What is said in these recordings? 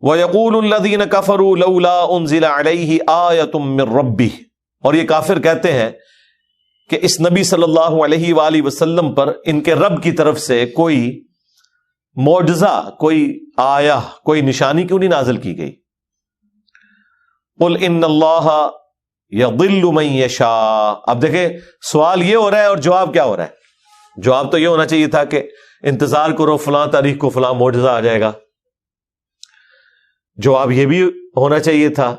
وَيَقُولُ الَّذِينَ كَفَرُوا لَوْلَا أُنزِلَ عَلَيْهِ آيَةٌ مِّن رَّبِّهِ، اور یہ کافر کہتے ہیں کہ اس نبی صلی اللہ علیہ وآلہ وسلم پر ان کے رب کی طرف سے کوئی معجزہ، کوئی آیہ، کوئی نشانی کیوں نہیں نازل کی گئی؟ قُلْ إِنَّ اللَّهَ يَضِلُّ مَن يَشَاءُ۔ اب دیکھیں سوال یہ ہو رہا ہے اور جواب کیا ہو رہا ہے؟ جواب تو یہ ہونا چاہیے تھا کہ انتظار کرو، فلاں تاریخ کو فلاں معجزہ آ جائے گا۔ جواب یہ بھی ہونا چاہیے تھا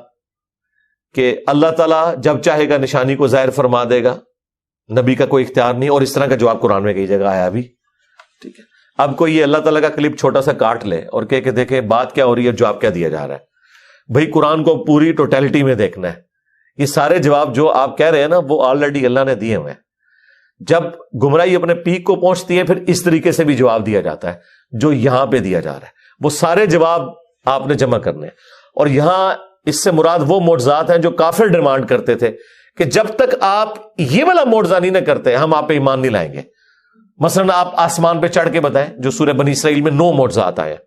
کہ اللہ تعالیٰ جب چاہے گا نشانی کو ظاہر فرما دے گا، نبی کا کوئی اختیار نہیں، اور اس طرح کا جواب قرآن میں کئی جگہ آیا بھی۔ ٹھیک ہے، اب کوئی یہ اللہ تعالیٰ کا کلپ چھوٹا سا کاٹ لے اور کہ دیکھیں بات کیا ہو رہی ہے، جواب کیا دیا جا رہا ہے۔ بھائی قرآن کو پوری ٹوٹیلٹی میں دیکھنا ہے، یہ سارے جواب جو آپ کہہ رہے ہیں نا وہ آلریڈی اللہ نے دیے ہوئے ہیں۔ جب گمراہی اپنے پیک کو پہنچتی ہے پھر اس طریقے سے بھی جواب دیا جاتا ہے جو یہاں پہ دیا جا رہا ہے، وہ سارے جواب آپ نے جمع کرنے ہیں۔ اور یہاں اس سے مراد وہ معجزات ہیں جو کافر ڈیمانڈ کرتے تھے کہ جب تک آپ یہ والا معجزہ نہیں نہ کرتے ہم آپ پہ ایمان نہیں لائیں گے۔ مثلا آپ آسمان پہ چڑھ کے بتائیں، جو سورہ بنی اسرائیل میں 9 معجزات آئے ہیں،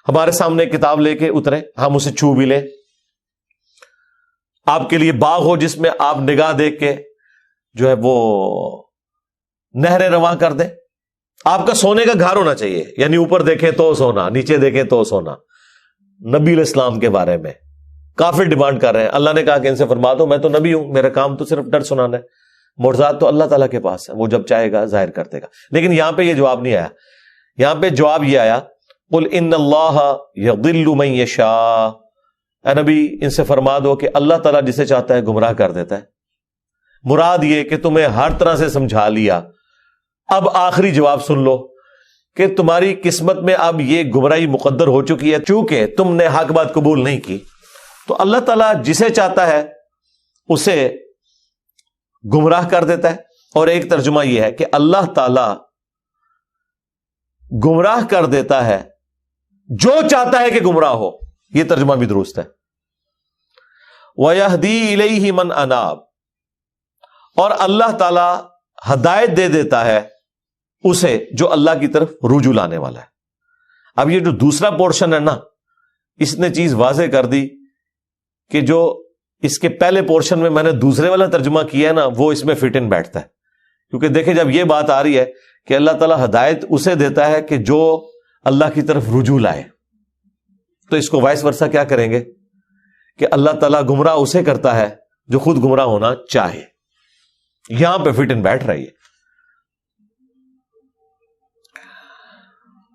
ہمارے سامنے ایک کتاب لے کے اترے، ہم اسے چھو بھی لیں، آپ کے لیے باغ ہو جس میں آپ نگاہ دیکھ کے جو ہے وہ نہریں رواں کر دیں، آپ کا سونے کا گھر ہونا چاہیے، یعنی اوپر دیکھیں تو سونا، نیچے دیکھیں تو سونا۔ نبی علیہ السلام کے بارے میں کافر ڈیمانڈ کر رہے ہیں، اللہ نے کہا کہ ان سے فرما دو میں تو نبی ہوں، میرا کام تو صرف ڈر سنانا ہے، معجزات تو اللہ تعالیٰ کے پاس ہے، وہ جب چاہے گا ظاہر کر دے گا۔ لیکن یہاں پہ یہ جواب نہیں آیا، یہاں پہ جواب یہ آیا قُلْ إِنَّ اللَّهَ يَضِلُّ مَن يَشَاءُ، اے نبی ان سے فرما دو کہ اللہ تعالیٰ جسے چاہتا ہے گمراہ کر دیتا ہے۔ مراد یہ کہ تمہیں ہر طرح سے سمجھا لیا، اب آخری جواب سن لو کہ تمہاری قسمت میں اب یہ گمراہی مقدر ہو چکی ہے، چونکہ تم نے حق بات قبول نہیں کی۔ تو اللہ تعالیٰ جسے چاہتا ہے اسے گمراہ کر دیتا ہے، اور ایک ترجمہ یہ ہے کہ اللہ تعالیٰ گمراہ کر دیتا ہے جو چاہتا ہے کہ گمراہ ہو، یہ ترجمہ بھی درست ہے۔ وَيَهْدِي إِلَيْهِ مَنْ أَنَابَ، اور اللہ تعالیٰ ہدایت دے دیتا ہے اسے جو اللہ کی طرف رجوع لانے والا ہے۔ اب یہ جو دوسرا پورشن ہے نا، اس نے چیز واضح کر دی کہ جو اس کے پہلے پورشن میں میں نے دوسرے والا ترجمہ کیا ہے نا وہ اس میں فٹ ان بیٹھتا ہے، کیونکہ دیکھیں جب یہ بات آ رہی ہے کہ اللہ تعالیٰ ہدایت اسے دیتا ہے کہ جو اللہ کی طرف رجوع لائے، تو اس کو وائس ورثہ کیا کریں گے کہ اللہ تعالیٰ گمراہ اسے کرتا ہے جو خود گمراہ ہونا چاہے۔ یہاں پہ فٹ ان بیٹھ رہی ہے،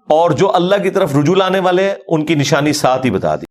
اور جو اللہ کی طرف رجوع لانے والے ہیں ان کی نشانی ساتھ ہی بتا دی۔